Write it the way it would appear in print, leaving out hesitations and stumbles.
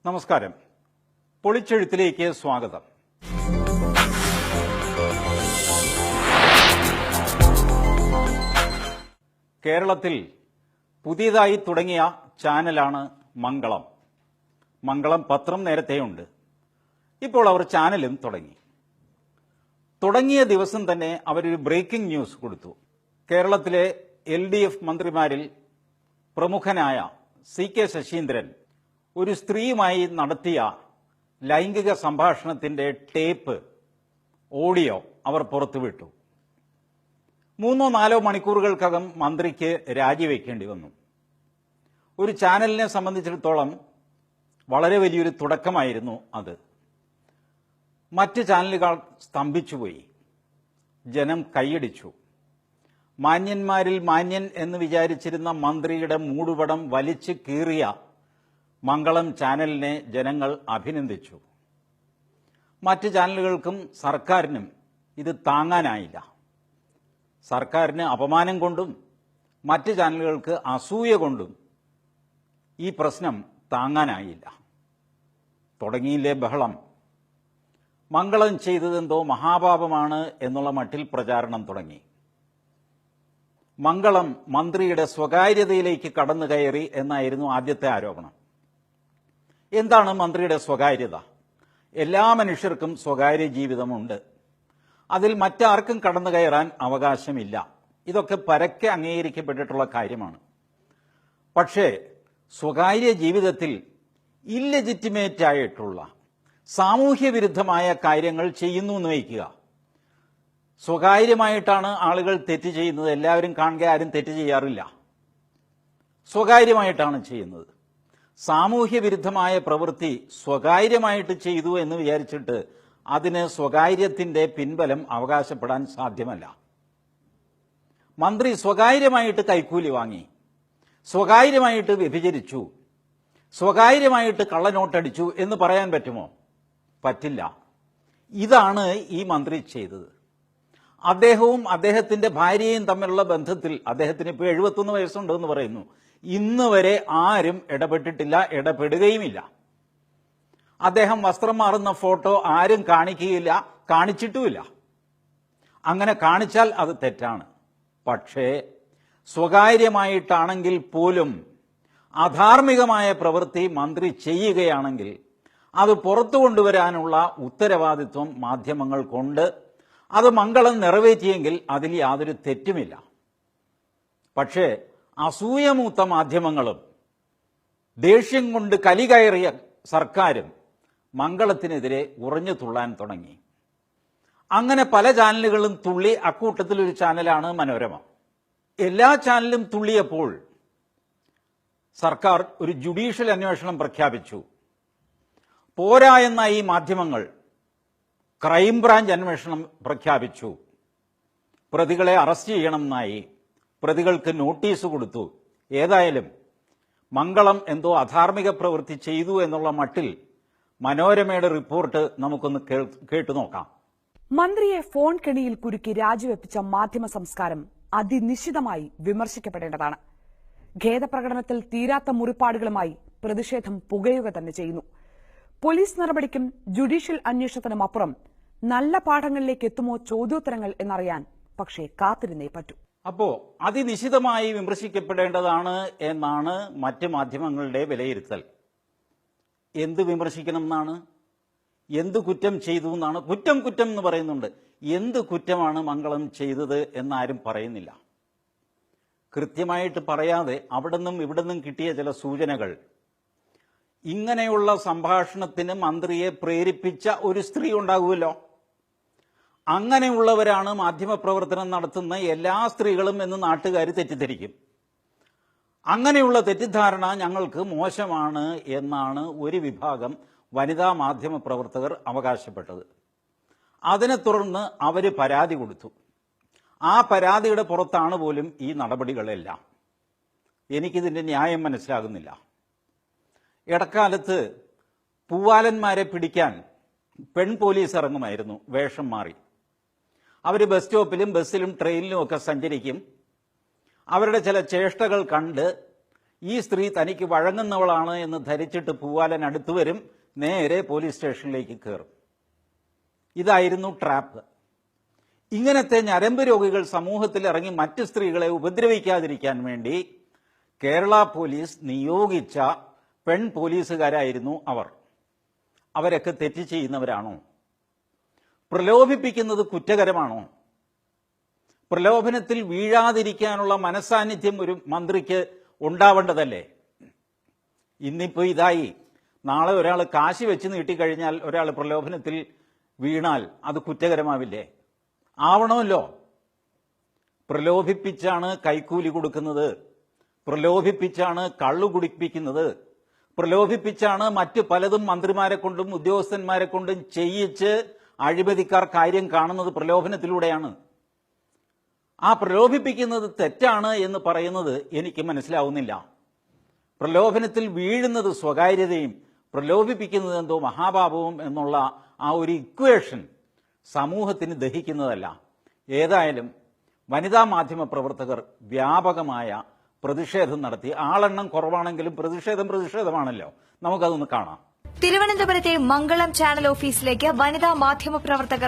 നമസ്കാരം. പൊളിച്ചെഴുത്തിലേക്ക് സ്വാഗതം. കേരളത്തിൽ പുതിയതായി തുടങ്ങിയ ചാനലാണ് മംഗളം. മംഗളം പത്രം നേരത്തെയുണ്ട്. ഇപ്പോൾ അവർ ചാനലും തുടങ്ങിയ ദിവസം തന്നെ അവരൊരു ബ്രേക്കിംഗ് ന്യൂസ് കൊടുത്തു. കേരളത്തിലെ LDF മന്ത്രിമാരിൽ പ്രമുഖനായ CK ശശീന്ദ്രൻ ഒരു സ്ത്രീയുമായി നടത്തിയ ലൈംഗിക സംഭാഷണത്തിന്റെ ടേപ്പ്, ഓഡിയോ അവർ പുറത്തുവിട്ടു. 3-4 മണിക്കൂറുകൾക്കകം മന്ത്രിക്ക് രാജിവെക്കേണ്ടി വന്നു. ഒരു ചാനലിനെ സംബന്ധിച്ചിടത്തോളം വളരെ വലിയൊരു തുടക്കമായിരുന്നു അത്. മറ്റ് ചാനലുകൾ സ്തംഭിച്ചുപോയി. ജനം കൈയടിച്ചു. മാന്യന്മാരിൽ മാന്യൻ എന്ന് വിചാരിച്ചിരുന്ന മന്ത്രിയുടെ മൂടുപടം വലിച്ചു കീറിയ മംഗളം ചാനലിനെ ജനങ്ങൾ അഭിനന്ദിച്ചു. മറ്റ് ചാനലുകൾക്കും സർക്കാരിനും ഇത് താങ്ങാനായില്ല. സർക്കാരിന് അപമാനം കൊണ്ടും മറ്റ് ചാനലുകൾക്ക് അസൂയ കൊണ്ടും ഈ പ്രശ്നം താങ്ങാനായില്ല. തുടങ്ങിയില്ലേ ബഹളം. മംഗളം ചെയ്തതെന്തോ മഹാപാപമാണ് എന്നുള്ള മട്ടിൽ പ്രചാരണം തുടങ്ങി. മംഗളം മന്ത്രിയുടെ സ്വകാര്യതയിലേക്ക് കടന്നു കയറി എന്നായിരുന്നു ആദ്യത്തെ ആരോപണം. എന്താണ് മന്ത്രിയുടെ സ്വകാര്യത? എല്ലാ മനുഷ്യർക്കും സ്വകാര്യ ജീവിതമുണ്ട്. അതിൽ മറ്റാർക്കും കടന്നു കയറാൻ അവകാശമില്ല. ഇതൊക്കെ പരക്കെ അംഗീകരിക്കപ്പെട്ടിട്ടുള്ള കാര്യമാണ്. പക്ഷേ സ്വകാര്യ ജീവിതത്തിൽ ഇല്ലെജിറ്റിമേറ്റ് ആയിട്ടുള്ള സാമൂഹ്യ വിരുദ്ധമായ കാര്യങ്ങൾ ചെയ്യുന്നു എന്ന് വയ്ക്കുക. സ്വകാര്യമായിട്ടാണ് ആളുകൾ തെറ്റ് ചെയ്യുന്നത്. എല്ലാവരും കാണുക, ആരും തെറ്റ് ചെയ്യാറില്ല. സ്വകാര്യമായിട്ടാണ് ചെയ്യുന്നത്. സാമൂഹ്യ വിരുദ്ധമായ പ്രവൃത്തി സ്വകാര്യമായിട്ട് ചെയ്തു എന്ന് വിചാരിച്ചിട്ട് അതിന് സ്വകാര്യത്തിന്റെ പിൻബലം അവകാശപ്പെടാൻ സാധ്യമല്ല. മന്ത്രി സ്വകാര്യമായിട്ട് കൈക്കൂലി വാങ്ങി, സ്വകാര്യമായിട്ട് വ്യഭിചരിച്ചു, സ്വകാര്യമായിട്ട് കള്ളനോട്ടടിച്ചു എന്ന് പറയാൻ പറ്റുമോ? പറ്റില്ല. ഇതാണ് ഈ മന്ത്രി ചെയ്തത്. അദ്ദേഹവും അദ്ദേഹത്തിന്റെ ഭാര്യയും തമ്മിലുള്ള ബന്ധത്തിൽ, അദ്ദേഹത്തിന് ഇപ്പോൾ 71 വയസ്സുണ്ടെന്ന് പറയുന്നു, ഇന്ന് വരെ ആരും ഇടപെട്ടിട്ടില്ല, ഇടപെടുകയുമില്ല. അദ്ദേഹം വസ്ത്രം മാറുന്ന ഫോട്ടോ ആരും കാണിക്കുകയില്ല, കാണിച്ചിട്ടുമില്ല. അങ്ങനെ കാണിച്ചാൽ അത് തെറ്റാണ്. പക്ഷേ സ്വകാര്യമായിട്ടാണെങ്കിൽ പോലും അധാർമികമായ പ്രവൃത്തി മന്ത്രി ചെയ്യുകയാണെങ്കിൽ അത് പുറത്തു കൊണ്ടുവരാനുള്ള ഉത്തരവാദിത്വം മാധ്യമങ്ങൾക്കുണ്ട്. അത് മംഗളം നിറവേറ്റിയെങ്കിൽ അതിൽ യാതൊരു തെറ്റുമില്ല. പക്ഷേ അസൂയമൂത്ത മാധ്യമങ്ങളും ദേഷ്യം കൊണ്ട് കലികയറിയ സർക്കാരും മംഗളത്തിനെതിരെ ഉറഞ്ഞു തുള്ളാൻ തുടങ്ങി. അങ്ങനെ പല ചാനലുകളും തുള്ളി. അക്കൂട്ടത്തിലൊരു ചാനലാണ് മനോരമ. എല്ലാ ചാനലും തുള്ളിയപ്പോൾ സർക്കാർ ഒരു ജുഡീഷ്യൽ അന്വേഷണം പ്രഖ്യാപിച്ചു. പോരാ എന്ന ഈ മാധ്യമങ്ങൾ ക്രൈംബ്രാഞ്ച് അന്വേഷണം പ്രഖ്യാപിച്ചു. പ്രതികളെ അറസ്റ്റ് ചെയ്യണമെന്നായി. പ്രതികൾക്ക് നോട്ടീസ് കൊടുത്തു. ഏതായാലും മംഗളം എന്തോ അധാർമിക പ്രവൃത്തി ചെയ്തു എന്നുള്ള മട്ടിൽ മനോരമയുടെ റിപ്പോർട്ട് നമുക്കൊന്ന് കേട്ടു നോക്കാം. മന്ത്രിയെ ഫോൺ കെണിയിൽ കുരുക്കി രാജിവെപ്പിച്ച മാധ്യമ സംസ്കാരം അതിനിശ്ചിതമായി വിമർശിക്കപ്പെടേണ്ടതാണ്. ഖേദപ്രകടനത്തിൽ തീരാത്ത മുറിപ്പാടുകളുമായി പ്രതിഷേധം പുകയുക തന്നെ ചെയ്യുന്നു. പോലീസ് നടപടിക്കും ജുഡീഷ്യൽ അന്വേഷണത്തിനും അപ്പുറം നല്ല പാഠങ്ങളിലേക്ക് എത്തുമോ ചോദ്യോത്തരങ്ങൾ എന്നറിയാൻ പക്ഷേ കാത്തിരുന്നേ പറ്റൂ. അപ്പോ അതിനിശിതമായി വിമർശിക്കപ്പെടേണ്ടതാണ് എന്നാണ് മറ്റ് മാധ്യമങ്ങളുടെ വിലയിരുത്തൽ. എന്ത് വിമർശിക്കണം എന്നാണ്? എന്ത് കുറ്റം ചെയ്തു എന്നാണ്? കുറ്റം എന്ന് പറയുന്നുണ്ട്. എന്ത് കുറ്റമാണ് മംഗളം ചെയ്തത് എന്നാരും പറയുന്നില്ല. കൃത്യമായിട്ട് പറയാതെ അവിടുന്നും ഇവിടുന്നും കിട്ടിയ ചില സൂചനകൾ, ഇങ്ങനെയുള്ള സംഭാഷണത്തിന് മന്ത്രിയെ പ്രേരിപ്പിച്ച ഒരു സ്ത്രീ ഉണ്ടാകുമല്ലോ, അങ്ങനെയുള്ളവരാണ് മാധ്യമപ്രവർത്തനം നടത്തുന്ന എല്ലാ സ്ത്രീകളും എന്ന് നാട്ടുകാർ തെറ്റിദ്ധരിക്കും. അങ്ങനെയുള്ള തെറ്റിദ്ധാരണ ഞങ്ങൾക്ക് മോശമാണ് എന്നാണ് ഒരു വിഭാഗം വനിതാ മാധ്യമ പ്രവർത്തകർ അവകാശപ്പെട്ടത്. അതിനെ തുടർന്ന് അവർ പരാതി കൊടുത്തു. ആ പരാതിയുടെ പുറത്താണ് പോലും ഈ നടപടികളെല്ലാം. എനിക്കിതിന്റെ ന്യായം മനസ്സിലാകുന്നില്ല. ഇടക്കാലത്ത് പൂവാലന്മാരെ പിടിക്കാൻ പെൺ പോലീസ് ഇറങ്ങുമായിരുന്നു വേഷം മാറി. അവർ ബസ് സ്റ്റോപ്പിലും ബസ്സിലും ട്രെയിനിലും ഒക്കെ സഞ്ചരിക്കും. അവരുടെ ചില ചേഷ്ടകൾ കണ്ട് ഈ സ്ത്രീ തനിക്ക് വഴങ്ങുന്നവളാണ് എന്ന് ധരിച്ചിട്ട് പൂവാലൻ അടുത്തു വരും, നേരെ പോലീസ് സ്റ്റേഷനിലേക്ക് കയറും. ഇതായിരുന്നു ട്രാപ്പ്. ഇങ്ങനത്തെ ഞരമ്പ് രോഗികൾ സമൂഹത്തിൽ ഇറങ്ങി മറ്റ് സ്ത്രീകളെ ഉപദ്രവിക്കാതിരിക്കാൻ വേണ്ടി കേരള പോലീസ് നിയോഗിച്ച പെൺ പോലീസുകാരായിരുന്നു അവർ. അവരൊക്കെ തെറ്റ് ചെയ്യുന്നവരാണോ? പ്രലോഭിപ്പിക്കുന്നത് കുറ്റകരമാണോ? പ്രലോഭനത്തിൽ വീഴാതിരിക്കാനുള്ള മനസാന്നിധ്യം ഒരു മന്ത്രിക്ക് ഉണ്ടാവേണ്ടതല്ലേ? ഇന്നിപ്പോൾ ഇതായി. നാളെ ഒരാൾ കാശ് വെച്ച് നീട്ടിക്കഴിഞ്ഞാൽ ഒരാൾ പ്രലോഭനത്തിൽ വീണാൽ അത് കുറ്റകരമാവില്ലേ? ആവണമല്ലോ. പ്രലോഭിപ്പിച്ചാണ് കൈക്കൂലി കൊടുക്കുന്നത്, പ്രലോഭിപ്പിച്ചാണ് കള്ളു കുടിപ്പിക്കുന്നത്, പ്രലോഭിപ്പിച്ചാണ് മറ്റു പലതും മന്ത്രിമാരെ കൊണ്ടും ഉദ്യോഗസ്ഥന്മാരെ കൊണ്ടും ചെയ്യിച്ച് അഴിമതിക്കാർ കാര്യം കാണുന്നത് പ്രലോഭനത്തിലൂടെയാണ്. ആ പ്രലോഭിപ്പിക്കുന്നത് തെറ്റാണ് എന്ന് പറയുന്നത് എനിക്ക് മനസ്സിലാവുന്നില്ല. പ്രലോഭനത്തിൽ വീഴുന്നത് സ്വകാര്യതയും പ്രലോഭിപ്പിക്കുന്നത് എന്തോ മഹാപാപവും എന്നുള്ള ആ ഒരു ഇക്വേഷൻ സമൂഹത്തിന് ദഹിക്കുന്നതല്ല. ഏതായാലും വനിതാ മാധ്യമ പ്രവർത്തകർ വ്യാപകമായ പ്രതിഷേധം നടത്തി. ആളെണ്ണം കുറവാണെങ്കിലും പ്രതിഷേധമാണല്ലോ. നമുക്കതൊന്ന് കാണാം. തിരുവനന്തപുരത്തെ മംഗളം ചാനൽ ഓഫീസിലേക്ക് വനിതാ മാധ്യമ പ്രവർത്തകർ